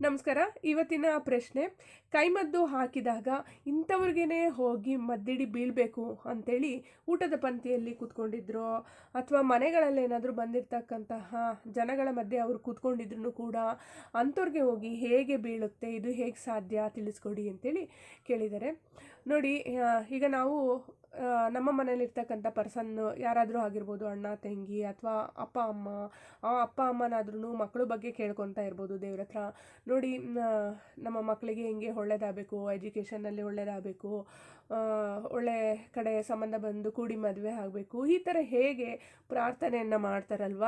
ನಮಸ್ಕಾರ. ಇವತ್ತಿನ ಪ್ರಶ್ನೆ, ಕೈಮದ್ದು ಹಾಕಿದಾಗ ಇಂಥವ್ರಿಗೇ ಹೋಗಿ ಮದ್ದಿಡಿ ಬೀಳಬೇಕು ಅಂತೇಳಿ ಊಟದ ಪಂಕ್ತಿಯಲ್ಲಿ ಕೂತ್ಕೊಂಡಿದ್ರು ಅಥವಾ ಮನೆಗಳಲ್ಲಿ ಏನಾದರೂ ಬಂದಿರತಕ್ಕಂತಹ ಜನಗಳ ಮಧ್ಯೆ ಅವರು ಕೂತ್ಕೊಂಡಿದ್ರು ಕೂಡ ಅಂಥವ್ರಿಗೆ ಹೋಗಿ ಹೇಗೆ ಬೀಳುತ್ತೆ, ಇದು ಹೇಗೆ ಸಾಧ್ಯ ತಿಳಿಸ್ಕೊಡಿ ಅಂತೇಳಿ ಕೇಳಿದ್ದಾರೆ. ನೋಡಿ, ಈಗ ನಾವು ನಮ್ಮ ಮನೇಲಿರ್ತಕ್ಕಂಥ ಪರ್ಸನ್ ಯಾರಾದರೂ ಆಗಿರ್ಬೋದು, ಅಣ್ಣ ತಂಗಿ ಅಥವಾ ಅಪ್ಪ ಅಮ್ಮ. ಆ ಅಪ್ಪ ಅಮ್ಮನಾದ್ರೂ ಮಕ್ಕಳ ಬಗ್ಗೆ ಕೇಳ್ಕೊತಾ ಇರ್ಬೋದು ದೇವ್ರ ಹತ್ರ. ನೋಡಿ, ನಮ್ಮ ಮಕ್ಕಳಿಗೆ ಹಿಂಗೆ ಒಳ್ಳೇದಾಗಬೇಕು, ಎಜುಕೇಷನಲ್ಲಿ ಒಳ್ಳೇದಾಗಬೇಕು, ಒಳ್ಳೆ ಕಡೆ ಸಂಬಂಧ ಬಂದು ಕೂಡಿ ಮದುವೆ ಆಗಬೇಕು, ಈ ಥರ ಹೇಗೆ ಪ್ರಾರ್ಥನೆಯನ್ನು ಮಾಡ್ತಾರಲ್ವ.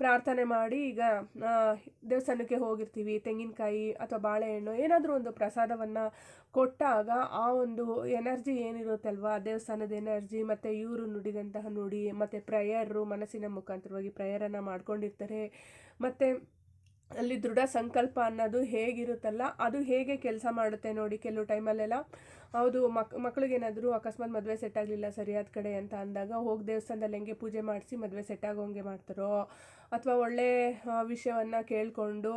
ಪ್ರಾರ್ಥನೆ ಮಾಡಿ ಈಗ ದೇವಸ್ಥಾನಕ್ಕೆ ಹೋಗಿರ್ತೀವಿ, ತೆಂಗಿನಕಾಯಿ ಅಥವಾ ಬಾಳೆಹಣ್ಣು ಏನಾದರೂ ಒಂದು ಪ್ರಸಾದವನ್ನು ಕೊಟ್ಟಾಗ ಆ ಒಂದು ಎನರ್ಜಿ ಏನಿರುತ್ತಲ್ವ, ದೇವಸ್ಥಾನದ ಎನರ್ಜಿ ಮತ್ತು ಇವರು ನುಡಿದಂತಹ ನುಡಿ ಮತ್ತು ಪ್ರೇಯರು, ಮನಸ್ಸಿನ ಮುಖಾಂತರವಾಗಿ ಪ್ರೇಯರನ್ನು ಮಾಡ್ಕೊಂಡಿರ್ತಾರೆ. ಮತ್ತು ಅಲ್ಲಿ ದೃಢ ಸಂಕಲ್ಪ ಅನ್ನೋದು ಹೇಗಿರುತ್ತಲ್ಲ ಅದು ಹೇಗೆ ಕೆಲಸ ಮಾಡುತ್ತೆ ನೋಡಿ. ಕೆಲವು ಟೈಮಲ್ಲೆಲ್ಲ ಹೌದು, ಮಕ್ಳಿಗೇನಾದರೂ ಅಕಸ್ಮಾತ್ ಮದುವೆ ಸೆಟ್ ಆಗಲಿಲ್ಲ ಸರಿಯಾದ ಕಡೆ ಅಂತ ಅಂದಾಗ ಹೋಗಿ ದೇವಸ್ಥಾನದಲ್ಲಿ ಹೆಂಗೆ ಪೂಜೆ ಮಾಡಿಸಿ ಮದುವೆ ಸೆಟ್ ಆಗೋಂಗೆ ಮಾಡ್ತಾರೋ, ಅಥವಾ ಒಳ್ಳೆ ವಿಷಯವನ್ನು ಕೇಳಿಕೊಂಡು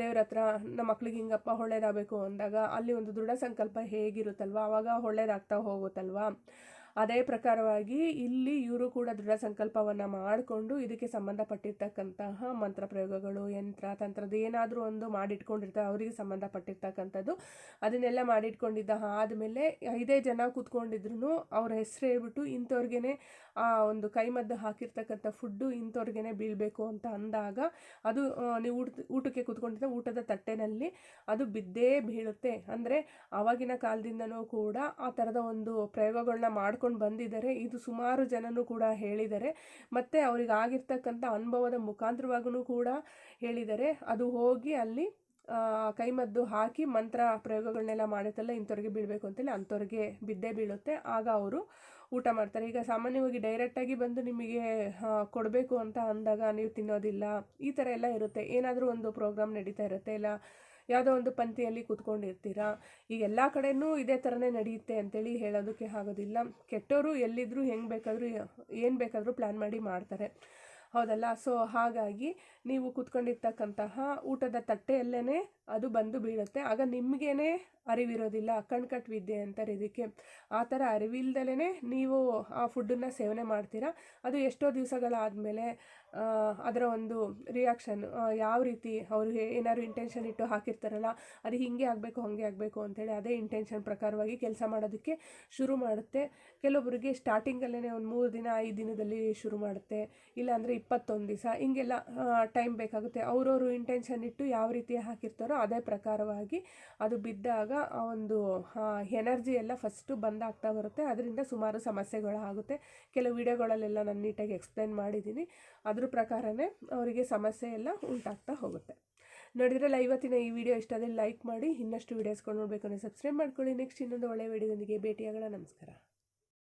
ದೇವ್ರ ಹತ್ರ ನಮ್ಮ ಮಕ್ಳಿಗೆ ಹಿಂಗಪ್ಪ ಒಳ್ಳೇದಾಗಬೇಕು ಅಂದಾಗ ಅಲ್ಲಿ ಒಂದು ದೃಢ ಸಂಕಲ್ಪ ಹೇಗಿರುತ್ತಲ್ವ, ಆವಾಗ ಒಳ್ಳೇದಾಗ್ತಾ ಹೋಗುತ್ತಲ್ವ. ಅದೇ ಪ್ರಕಾರವಾಗಿ ಇಲ್ಲಿ ಇವರು ಕೂಡ ದೃಢ ಸಂಕಲ್ಪವನ್ನು ಮಾಡಿಕೊಂಡು ಇದಕ್ಕೆ ಸಂಬಂಧಪಟ್ಟಿರ್ತಕ್ಕಂತಹ ಮಂತ್ರ ಪ್ರಯೋಗಗಳು, ಯಂತ್ರ ತಂತ್ರದ ಏನಾದರೂ ಒಂದು ಮಾಡಿಟ್ಕೊಂಡಿರ್ತಾರೆ ಅವರಿಗೆ ಸಂಬಂಧಪಟ್ಟಿರ್ತಕ್ಕಂಥದ್ದು. ಅದನ್ನೆಲ್ಲ ಮಾಡಿಟ್ಕೊಂಡಿದ್ದ ಆದಮೇಲೆ 5 ಜನ ಕೂತ್ಕೊಂಡಿದ್ರು ಅವ್ರ ಹೆಸರು ಹೇಳ್ಬಿಟ್ಟು ಇಂಥವ್ರಿಗೇ ಆ ಒಂದು ಕೈಮದ್ದು ಹಾಕಿರ್ತಕ್ಕಂಥ ಫುಡ್ಡು ಇಂಥವ್ರಿಗೇ ಬೀಳಬೇಕು ಅಂತ ಅಂದಾಗ ಅದು ನೀವು ಊಟಕ್ಕೆ ಕೂತ್ಕೊಂಡಿದ್ದ ಊಟದ ತಟ್ಟೆನಲ್ಲಿ ಅದು ಬಿದ್ದೇ ಬೀಳುತ್ತೆ. ಅಂದರೆ ಆವಾಗಿನ ಕಾಲದಿಂದನೂ ಕೂಡ ಆ ಥರದ ಒಂದು ಪ್ರಯೋಗಗಳನ್ನ ಮಾಡ್ಕೊಂಡು ಬಂದಿದ್ದಾರೆ. ಇದು ಸುಮಾರು ಜನನೂ ಕೂಡ ಹೇಳಿದ್ದಾರೆ ಮತ್ತು ಅವ್ರಿಗೆ ಆಗಿರ್ತಕ್ಕಂಥ ಅನುಭವದ ಮುಖಾಂತರವಾಗೂ ಕೂಡ ಹೇಳಿದ್ದಾರೆ. ಅದು ಹೋಗಿ ಅಲ್ಲಿ ಕೈಮದ್ದು ಹಾಕಿ ಮಂತ್ರ ಪ್ರಯೋಗಗಳನ್ನೆಲ್ಲ ಮಾಡುತ್ತಲ್ಲ ಇಂಥವ್ರಿಗೆ ಬೀಳಬೇಕು ಅಂತೇಳಿ ಅಂಥವ್ರಿಗೆ ಬಿದ್ದೇ ಬೀಳುತ್ತೆ. ಆಗ ಅವರು ಊಟ ಮಾಡ್ತಾರೆ. ಈಗ ಸಾಮಾನ್ಯವಾಗಿ ಡೈರೆಕ್ಟಾಗಿ ಬಂದು ನಿಮಗೆ ಕೊಡಬೇಕು ಅಂತ ಅಂದಾಗ ನೀವು ತಿನ್ನೋದಿಲ್ಲ, ಈ ಥರ ಎಲ್ಲ ಇರುತ್ತೆ. ಏನಾದರೂ ಒಂದು ಪ್ರೋಗ್ರಾಮ್ ನಡೀತಾ ಇರುತ್ತೆ, ಇಲ್ಲ ಯಾವುದೋ ಒಂದು ಪಂಕ್ತಿಯಲ್ಲಿ ಕೂತ್ಕೊಂಡಿರ್ತೀರ. ಈಗ ಎಲ್ಲ ಕಡೆಯೂ ಇದೇ ಥರನೇ ನಡೆಯುತ್ತೆ ಅಂತೇಳಿ ಹೇಳೋದಕ್ಕೆ ಆಗೋದಿಲ್ಲ. ಕೆಟ್ಟವರು ಎಲ್ಲಿದ್ದರೂ ಹೆಂಗೆ ಬೇಕಾದರೂ ಏನು ಬೇಕಾದರೂ ಪ್ಲ್ಯಾನ್ ಮಾಡಿ ಮಾಡ್ತಾರೆ, ಹೌದಲ್ಲ. ಸೊ ಹಾಗಾಗಿ ನೀವು ಕೂತ್ಕೊಂಡಿರ್ತಕ್ಕಂತಹ ಊಟದ ತಟ್ಟೆಯಲ್ಲೇ ಅದು ಬಂದು ಬೀಳುತ್ತೆ. ಆಗ ನಿಮಗೇನೆ ಅರಿವಿರೋದಿಲ್ಲ, ಕಣ್ಕಟ್ಟು ವಿದ್ಯೆ ಅಂತಾರೆ ಇದಕ್ಕೆ. ಆ ಥರ ಅರಿವಿಲ್ದಲೇ ನೀವು ಆ ಫುಡ್ಡನ್ನು ಸೇವನೆ ಮಾಡ್ತೀರಾ. ಅದು ಎಷ್ಟೋ ದಿವಸಗಳಾದಮೇಲೆ ಅದರ ಒಂದು ರಿಯಾಕ್ಷನ್ ಯಾವ ರೀತಿ ಅವರು ಏನಾದ್ರು ಇಂಟೆನ್ಷನ್ ಇಟ್ಟು ಹಾಕಿರ್ತಾರಲ್ಲ, ಅದು ಹೀಗೆ ಆಗಬೇಕು ಹಾಗೆ ಆಗಬೇಕು ಅಂತೇಳಿ ಅದೇ ಇಂಟೆನ್ಷನ್ ಪ್ರಕಾರವಾಗಿ ಕೆಲಸ ಮಾಡೋದಕ್ಕೆ ಶುರು ಮಾಡುತ್ತೆ. ಕೆಲವೊಬ್ಬರಿಗೆ ಸ್ಟಾರ್ಟಿಂಗಲ್ಲೇ ಒಂದು 3 ದಿನ 5 ದಿನದಲ್ಲಿ ಶುರು ಮಾಡುತ್ತೆ, ಇಲ್ಲಾಂದರೆ 21 ದಿವಸ, ಹಿಂಗೆಲ್ಲ ಟೈಮ್ ಬೇಕಾಗುತ್ತೆ. ಅವರವರು ಇಂಟೆನ್ಷನ್ ಇಟ್ಟು ಯಾವ ರೀತಿ ಹಾಕಿರ್ತಾರೋ ಅದೇ ಪ್ರಕಾರವಾಗಿ ಅದು ಬಿದ್ದಾಗ ಆ ಒಂದು ಎನರ್ಜಿ ಎಲ್ಲ ಫಸ್ಟು ಬಂದಾಗ್ತಾ ಬರುತ್ತೆ. ಅದರಿಂದ ಸುಮಾರು ಸಮಸ್ಯೆಗಳಾಗುತ್ತೆ. ಕೆಲವು ವಿಡಿಯೋಗಳಲ್ಲೆಲ್ಲ ನಾನು ನೀಟಾಗಿ ಎಕ್ಸ್ಪ್ಲೈನ್ ಮಾಡಿದ್ದೀನಿ. ಅದ್ರ ಪ್ರಕಾರನೇ ಅವರಿಗೆ ಸಮಸ್ಯೆ ಎಲ್ಲ ಉಂಟಾಗ್ತಾ ಹೋಗುತ್ತೆ. ನೋಡಿದ್ರಲ್ಲ, ಇವತ್ತಿನ ಈ ವಿಡಿಯೋ ಇಷ್ಟ ಆದರೆ ಲೈಕ್ ಮಾಡಿ. ಇನ್ನಷ್ಟು ವೀಡಿಯೋಸ್ಗಳು ನೋಡಬೇಕು ಅಂದರೆ ಸಬ್ಸ್ಕ್ರೈಬ್ ಮಾಡ್ಕೊಳ್ಳಿ. ನೆಕ್ಸ್ಟ್ ಇನ್ನೊಂದು ಒಳ್ಳೆಯ ವಿಡಿಯೋದೊಂದಿಗೆ ಭೇಟಿಯಾಗೋಣ. ನಮಸ್ಕಾರ.